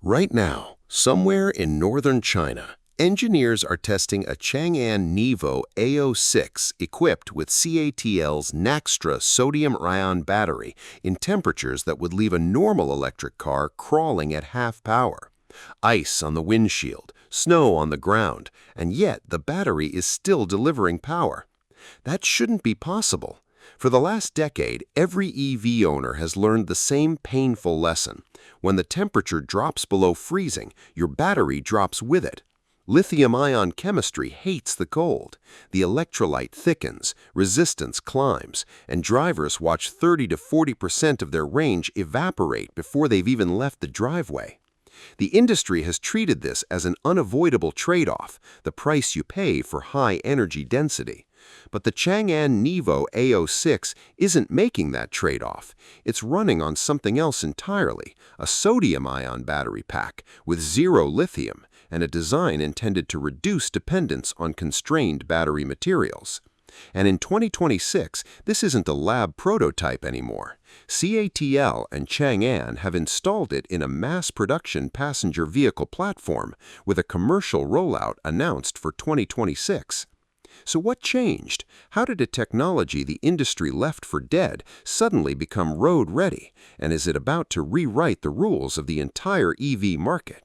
Right now, somewhere in northern China, engineers are testing a Chang'an Nevo AO6 equipped with CATL's Naxtra sodium-ion battery in temperatures that would leave a normal electric car crawling at half power. Ice on the windshield, snow on the ground, and yet the battery is still delivering power. That shouldn't be possible. For the last decade, every EV owner has learned the same painful lesson. When the temperature drops below freezing, your battery drops with it. Lithium-ion chemistry hates the cold. The electrolyte thickens, resistance climbs, and drivers watch 30 to 40% of their range evaporate before they've even left the driveway. The industry has treated this as an unavoidable trade-off, the price you pay for high energy density. But the Chang'an Nevo AO6 isn't making that trade-off. It's running on something else entirely, a sodium-ion battery pack with zero lithium and a design intended to reduce dependence on constrained battery materials. And in 2026, this isn't a lab prototype anymore. CATL and Chang'an have installed it in a mass production passenger vehicle platform with a commercial rollout announced for 2026. So what changed? How did a technology the industry left for dead suddenly become road-ready? And is it about to rewrite the rules of the entire EV market?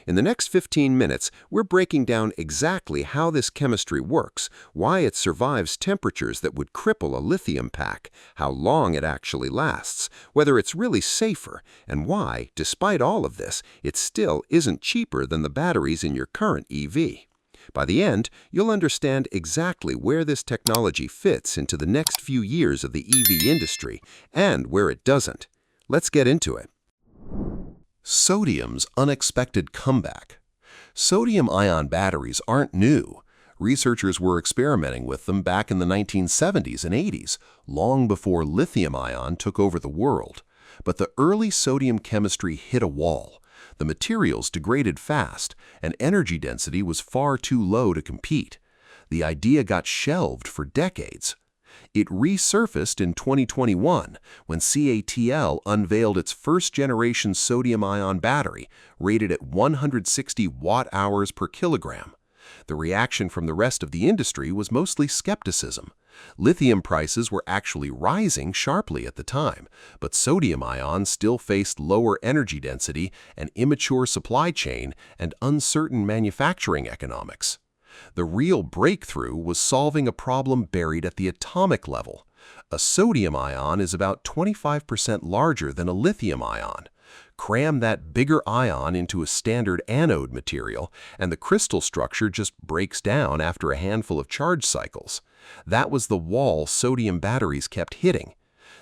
In the next 15 minutes, we're breaking down exactly how this chemistry works, why it survives temperatures that would cripple a lithium pack, how long it actually lasts, whether it's really safer, and why, despite all of this, it still isn't cheaper than the batteries in your current EV. By the end, you'll understand exactly where this technology fits into the next few years of the EV industry and where it doesn't. Let's get into it. Sodium's unexpected comeback. Sodium-ion batteries aren't new. Researchers were experimenting with them back in the 1970s and 80s, long before lithium-ion took over the world. But the early sodium chemistry hit a wall. The materials degraded fast, and energy density was far too low to compete. The idea got shelved for decades. It resurfaced in 2021 when CATL unveiled its first-generation sodium-ion battery, rated at 160 watt-hours per kilogram. The reaction from the rest of the industry was mostly skepticism. Lithium prices were actually rising sharply at the time, but sodium-ion still faced lower energy density, an immature supply chain, and uncertain manufacturing economics. The real breakthrough was solving a problem buried at the atomic level. A sodium ion is about 25% larger than a lithium ion. Cram that bigger ion into a standard anode material, and the crystal structure just breaks down after a handful of charge cycles. That was the wall sodium batteries kept hitting.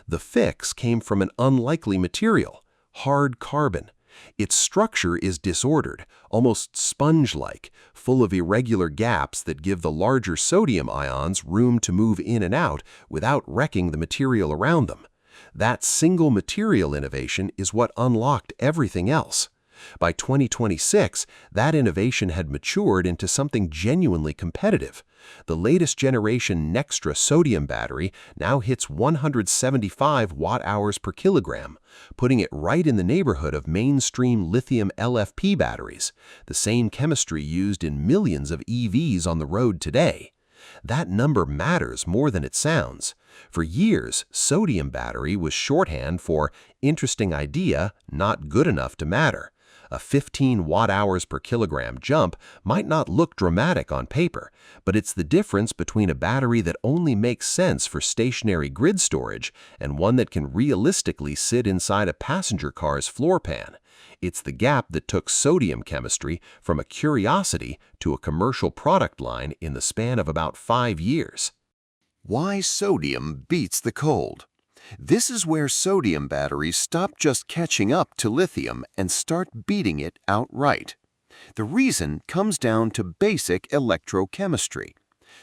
The fix came from an unlikely material, hard carbon. Its structure is disordered, almost sponge-like, full of irregular gaps that give the larger sodium ions room to move in and out without wrecking the material around them. That single material innovation is what unlocked everything else. By 2026, that innovation had matured into something genuinely competitive. The latest generation Naxtra sodium battery now hits 175 watt-hours per kilogram, putting it right in the neighborhood of mainstream lithium LFP batteries, the same chemistry used in millions of EVs on the road today. That number matters more than it sounds. For years, sodium battery was shorthand for interesting idea, not good enough to matter. A 15 watt-hours per kilogram jump might not look dramatic on paper, but it's the difference between a battery that only makes sense for stationary grid storage and one that can realistically sit inside a passenger car's floor pan. It's the gap that took sodium chemistry from a curiosity to a commercial product line in the span of about 5 years. Why sodium beats the cold. This is where sodium batteries stop just catching up to lithium and start beating it outright. The reason comes down to basic electrochemistry.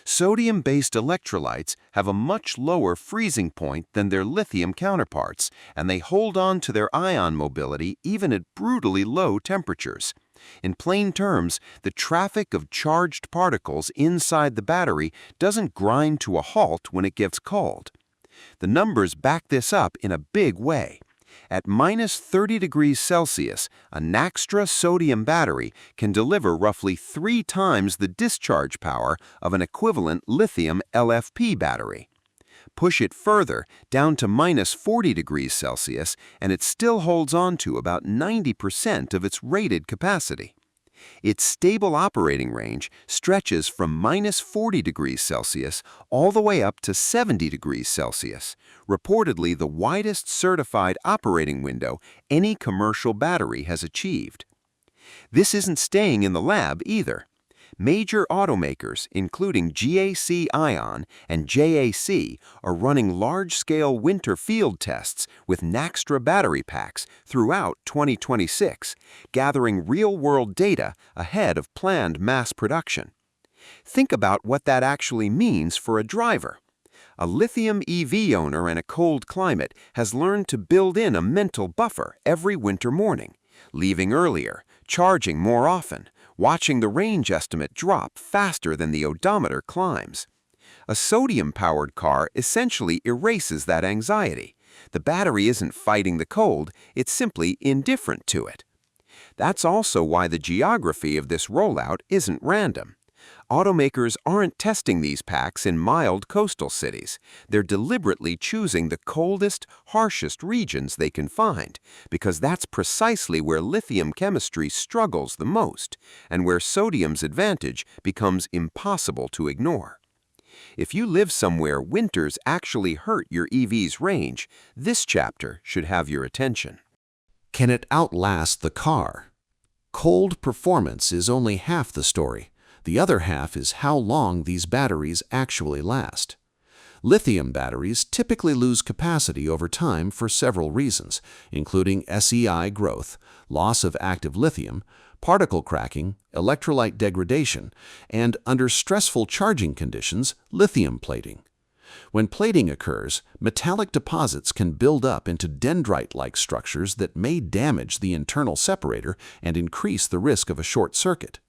Sodium-based electrolytes have a much lower freezing point than their lithium counterparts, and they hold on to their ion mobility even at brutally low temperatures. In plain terms, the traffic of charged particles inside the battery doesn't grind to a halt when it gets cold. The numbers back this up in a big way. At minus 30 degrees Celsius, a Naxtra sodium battery can deliver roughly 3 times the discharge power of an equivalent lithium LFP battery. Push it further, down to minus 40 degrees Celsius, and it still holds on to about 90% of its rated capacity. Its stable operating range stretches from minus 40 degrees Celsius all the way up to 70 degrees Celsius, reportedly the widest certified operating window any commercial battery has achieved. This isn't staying in the lab either. Major automakers, including GAC Ion and JAC, are running large-scale winter field tests with Naxtra battery packs throughout 2026, gathering real-world data ahead of planned mass production. Think about what that actually means for a driver. A lithium EV owner in a cold climate has learned to build in a mental buffer every winter morning, leaving earlier, charging more often, watching the range estimate drop faster than the odometer climbs. A sodium-powered car essentially erases that anxiety. The battery isn't fighting the cold, it's simply indifferent to it. That's also why the geography of this rollout isn't random. Automakers aren't testing these packs in mild coastal cities. They're deliberately choosing the coldest, harshest regions they can find, because that's precisely where lithium chemistry struggles the most, and where sodium's advantage becomes impossible to ignore. If you live somewhere winters actually hurt your EV's range, this chapter should have your attention. Can it outlast the car? Cold performance is only half the story. The other half is how long these batteries actually last. Lithium batteries typically lose capacity over time for several reasons, including SEI growth, loss of active lithium, particle cracking, electrolyte degradation, and, under stressful charging conditions, lithium plating. When plating occurs, metallic deposits can build up into dendrite-like structures that may damage the internal separator and increase the risk of a short circuit.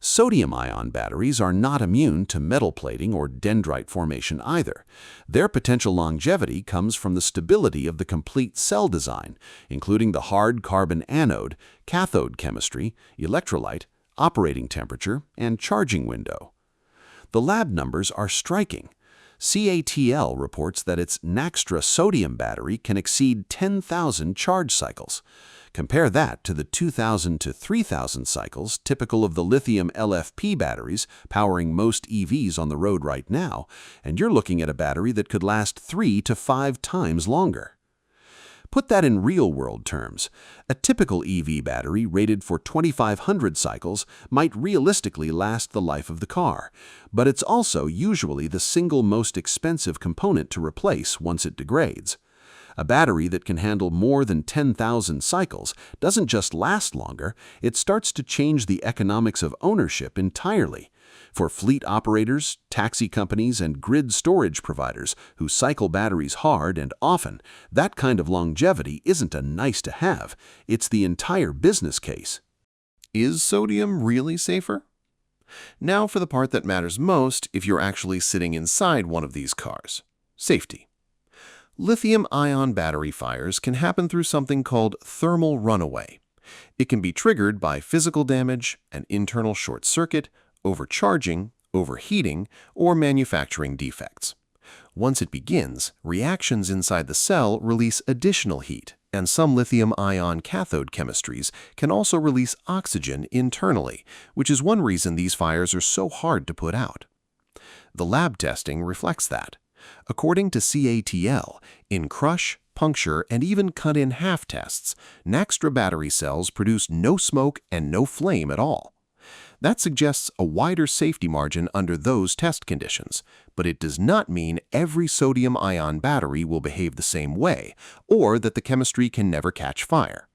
Sodium-ion batteries are not immune to metal plating or dendrite formation either. Their potential longevity comes from the stability of the complete cell design, including the hard carbon anode, cathode chemistry, electrolyte, operating temperature, and charging window. The lab numbers are striking. CATL reports that its Naxtra sodium battery can exceed 10,000 charge cycles. Compare that to the 2,000 to 3,000 cycles typical of the lithium LFP batteries powering most EVs on the road right now, and you're looking at a battery that could last 3 to 5 times longer. Put that in real-world terms. A typical EV battery rated for 2,500 cycles might realistically last the life of the car, but it's also usually the single most expensive component to replace once it degrades. A battery that can handle more than 10,000 cycles doesn't just last longer, it starts to change the economics of ownership entirely. For fleet operators, taxi companies, and grid storage providers who cycle batteries hard and often, that kind of longevity isn't a nice-to-have, it's the entire business case. Is sodium really safer? Now for the part that matters most if you're actually sitting inside one of these cars: safety. Lithium-ion battery fires can happen through something called thermal runaway. It can be triggered by physical damage, an internal short circuit, overcharging, overheating, or manufacturing defects. Once it begins, reactions inside the cell release additional heat, and some lithium-ion cathode chemistries can also release oxygen internally, which is one reason these fires are so hard to put out. The lab testing reflects that. According to CATL, in crush, puncture, and even cut-in-half tests, Naxtra battery cells produce no smoke and no flame at all. That suggests a wider safety margin under those test conditions, but it does not mean every sodium-ion battery will behave the same way, or that the chemistry can never catch fire.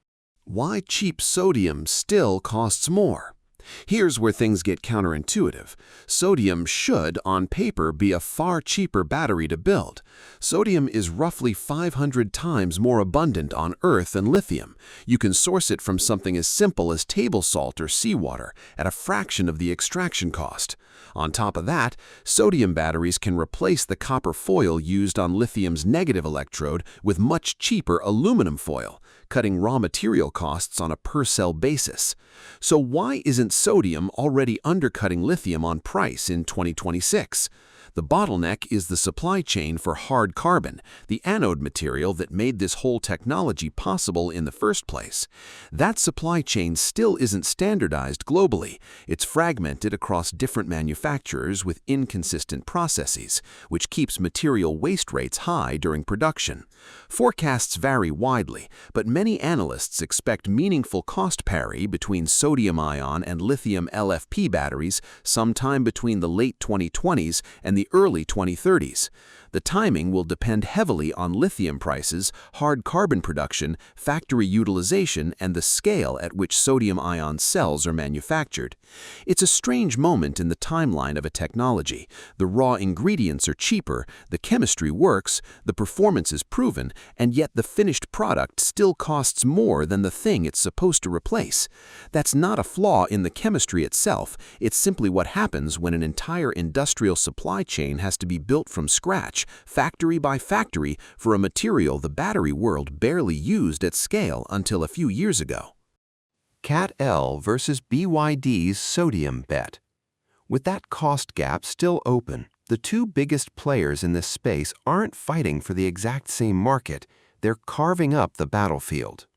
Why cheap sodium still costs more? Here's where things get counterintuitive. Sodium should, on paper, be a far cheaper battery to build. Sodium is roughly 500 times more abundant on Earth than lithium. You can source it from something as simple as table salt or seawater at a fraction of the extraction cost. On top of that, sodium batteries can replace the copper foil used on lithium's negative electrode with much cheaper aluminum foil, cutting raw material costs on a per-cell basis. So why isn't sodium already undercutting lithium on price in 2026? The bottleneck is the supply chain for hard carbon, the anode material that made this whole technology possible in the first place. That supply chain still isn't standardized globally. It's fragmented across different manufacturers with inconsistent processes, which keeps material waste rates high during production. Forecasts vary widely, but many analysts expect meaningful cost parity between sodium-ion and lithium LFP batteries sometime between the late 2020s and the early 2030s. The timing will depend heavily on lithium prices, hard carbon production, factory utilization, and the scale at which sodium-ion cells are manufactured. It's a strange moment in the timeline of a technology. The raw ingredients are cheaper, the chemistry works, the performance is proven, and yet the finished product still costs more than the thing it's supposed to replace. That's not a flaw in the chemistry itself. It's simply what happens when an entire industrial supply chain has to be built from scratch, factory by factory, for a material the battery world barely used at scale until a few years ago. CATL versus BYD's sodium bet. With that cost gap still open, the two biggest players in this space aren't fighting for the exact same market, they're carving up the battlefield.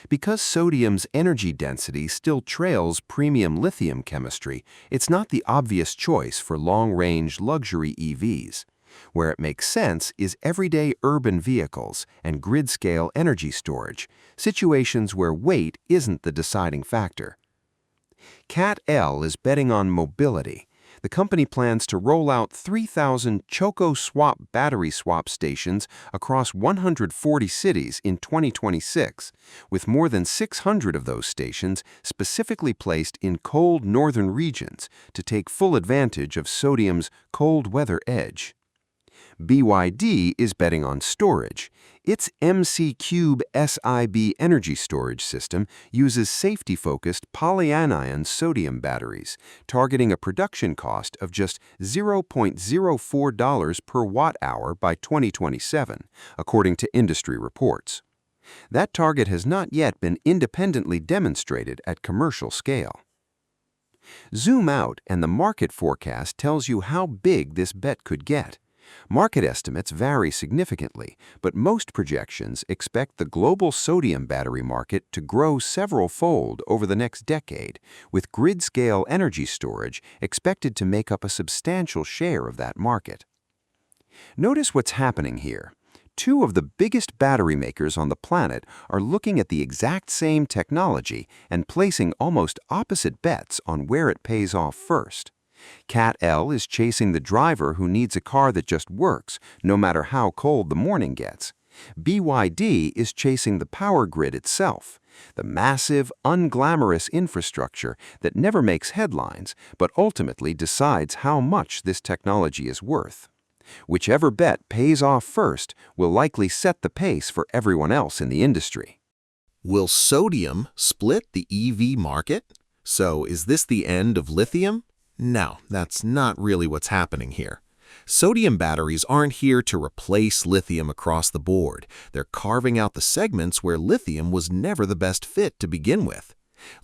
Because sodium's energy density still trails premium lithium chemistry, it's not the obvious choice for long-range luxury EVs. Where it makes sense is everyday urban vehicles and grid-scale energy storage, situations where weight isn't the deciding factor. CATL is betting on mobility. The company plans to roll out 3,000 Choco Swap battery swap stations across 140 cities in 2026, with more than 600 of those stations specifically placed in cold northern regions to take full advantage of sodium's cold weather edge. BYD is betting on storage. Its MC Cube SIB energy storage system uses safety-focused polyanion sodium batteries, targeting a production cost of just $0.04 per watt-hour by 2027, according to industry reports. That target has not yet been independently demonstrated at commercial scale. Zoom out, and the market forecast tells you how big this bet could get. Market estimates vary significantly, but most projections expect the global sodium battery market to grow several-fold over the next decade, with grid-scale energy storage expected to make up a substantial share of that market. Notice what's happening here. Two of the biggest battery makers on the planet are looking at the exact same technology and placing almost opposite bets on where it pays off first. CATL is chasing the driver who needs a car that just works, no matter how cold the morning gets. BYD is chasing the power grid itself, the massive, unglamorous infrastructure that never makes headlines, but ultimately decides how much this technology is worth. Whichever bet pays off first will likely set the pace for everyone else in the industry. Will sodium split the EV market? So is this the end of lithium? No, that's not really what's happening here. Sodium batteries aren't here to replace lithium across the board. They're carving out the segments where lithium was never the best fit to begin with.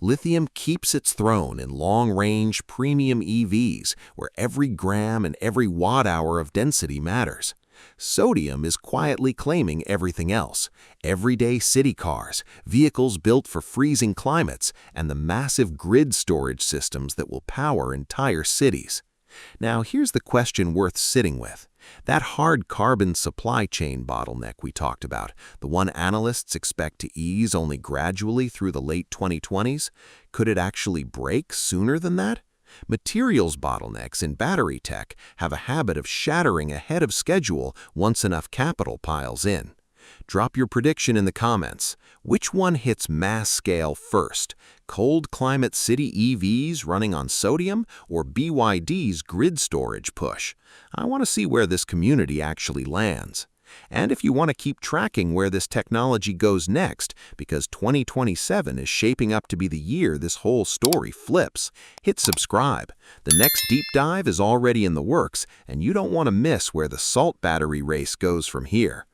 Lithium keeps its throne in long-range premium EVs, where every gram and every watt-hour of density matters. Sodium is quietly claiming everything else: everyday city cars, vehicles built for freezing climates, and the massive grid storage systems that will power entire cities. Now, here's the question worth sitting with. That hard carbon supply chain bottleneck we talked about, the one analysts expect to ease only gradually through the late 2020s, could it actually break sooner than that? Materials bottlenecks in battery tech have a habit of shattering ahead of schedule once enough capital piles in. Drop your prediction in the comments. Which one hits mass scale first? Cold climate city EVs running on sodium or BYD's grid storage push? I want to see where this community actually lands. And if you want to keep tracking where this technology goes next, because 2027 is shaping up to be the year this whole story flips, hit subscribe. The next deep dive is already in the works, and you don't want to miss where the salt battery race goes from here.